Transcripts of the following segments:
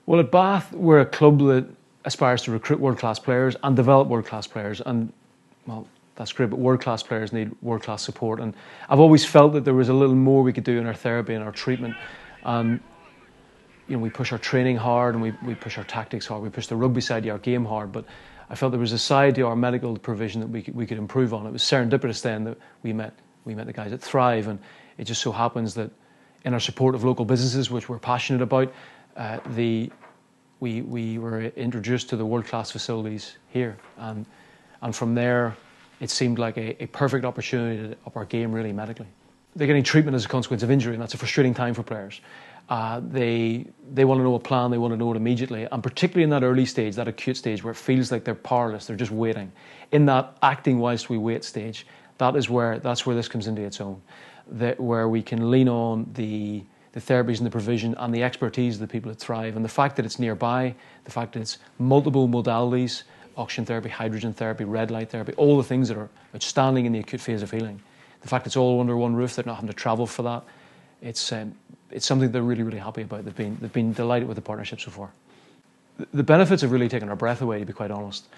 Well, at Bath, we're a club that aspires to recruit world-class players and develop world-class players. And, well, that's great, but world-class players need world-class support. And I've always felt that there was a little more we could do in our therapy and our treatment. And, you know, we push our training hard and we push our tactics hard. We push the rugby side of our game hard. But I felt there was a side to our medical provision that we could improve on. It was serendipitous then that we met the guys at Thrive. And it just so happens that in our support of local businesses, which we're passionate about, we were introduced to the world-class facilities here, and from there it seemed like a perfect opportunity to up our game really medically. They're getting treatment as a consequence of injury, and that's a frustrating time for players. They want to know a plan, they want to know it immediately, and particularly in that early stage, that acute stage where it feels like they're powerless, they're just waiting. In that acting whilst we wait stage, that's where this comes into its own, where we can lean on the therapies and the provision and the expertise of the people that Thrive, and the fact that it's nearby, the fact that it's multiple modalities, oxygen therapy, hydrogen therapy, red light therapy, all the things that are outstanding in the acute phase of healing. The fact it's all under one roof, they're not having to travel for that. It's something they're really, really happy about. They've been delighted with the partnership so far. The benefits have really taken our breath away, to be quite honest.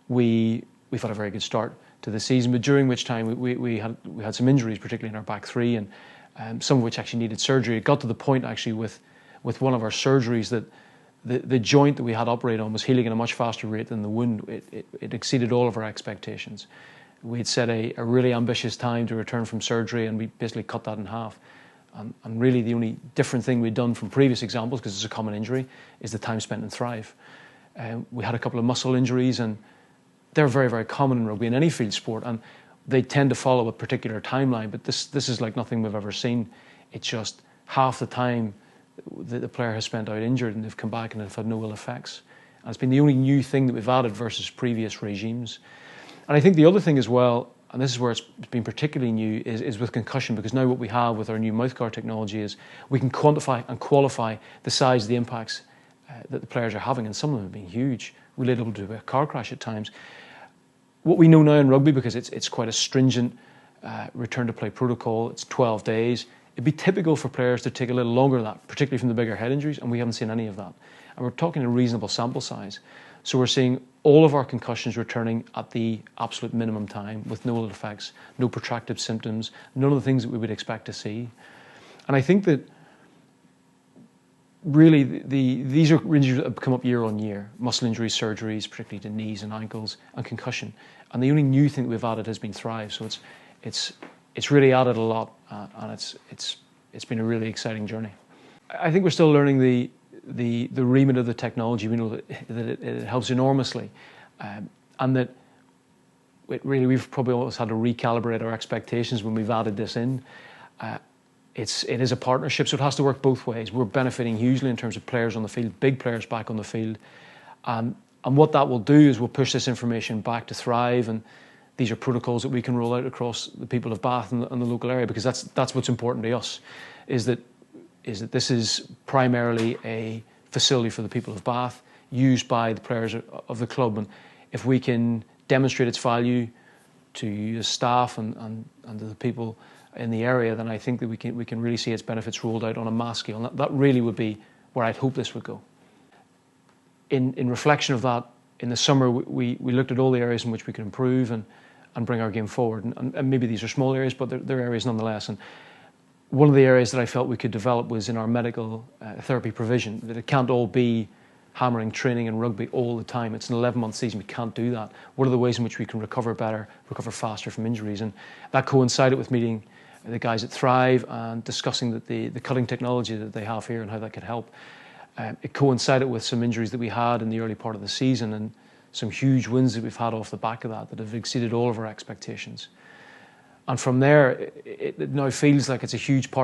We've had a very good start to the season, but during which time we had some injuries, particularly in our back three, and some of which actually needed surgery. It got to the point actually with one of our surgeries that the joint that we had operated on was healing at a much faster rate than the wound. It exceeded all of our expectations. We had set a really ambitious time to return from surgery, and we basically cut that in half. And really the only different thing we'd done from previous examples, because it's a common injury, is the time spent in Thrive. We had a couple of muscle injuries, and they're very, very common in rugby, in any field sport, and they tend to follow a particular timeline, but this is like nothing we've ever seen. It's just half the time that the player has spent out injured, and they've come back and they've had no ill effects. And it's been the only new thing that we've added versus previous regimes. And I think the other thing as well, and this is where it's been particularly new, is with concussion, because now what we have with our new mouthguard technology is we can quantify and qualify the size of the impacts that the players are having, and some of them have been huge, relatable to a car crash at times. What we know now in rugby, because it's quite a stringent return to play protocol, it's 12 days, it'd be typical for players to take a little longer than that, particularly from the bigger head injuries, and we haven't seen any of that. And we're talking a reasonable sample size. So we're seeing all of our concussions returning at the absolute minimum time with no ill effects, no protracted symptoms, none of the things that we would expect to see. And I think that really these are injuries that have come up year on year: muscle injuries, surgeries, particularly to knees and ankles, and concussion. And the only new thing that we've added has been Thrive. So it's really added a lot, and it's been a really exciting journey. I think we're still learning the remit of the technology. We know that it helps enormously, and that we've probably always had to recalibrate our expectations when we've added this in. It is a partnership, so it has to work both ways. We're benefiting hugely in terms of players on the field, big players back on the field. And what that will do is we'll push this information back to Thrive, and these are protocols that we can roll out across the people of Bath and the local area, because that's what's important to us, is that this is primarily a facility for the people of Bath, used by the players of the club. And if we can demonstrate its value to the staff and to the people in the area, then I think that we can really see its benefits rolled out on a mass scale. And that really would be where I'd hope this would go. In reflection of that, in the summer we looked at all the areas in which we could improve and bring our game forward. And maybe these are small areas, but they're areas nonetheless. And one of the areas that I felt we could develop was in our medical therapy provision, that it can't all be hammering training and rugby all the time. It's an 11-month season, we can't do that. What are the ways in which we can recover better, recover faster from injuries? And that coincided with meeting the guys at Thrive and discussing the cutting technology that they have here and how that could help. It coincided with some injuries that we had in the early part of the season, and some huge wins that we've had off the back of that have exceeded all of our expectations. And from there, it now feels like it's a huge part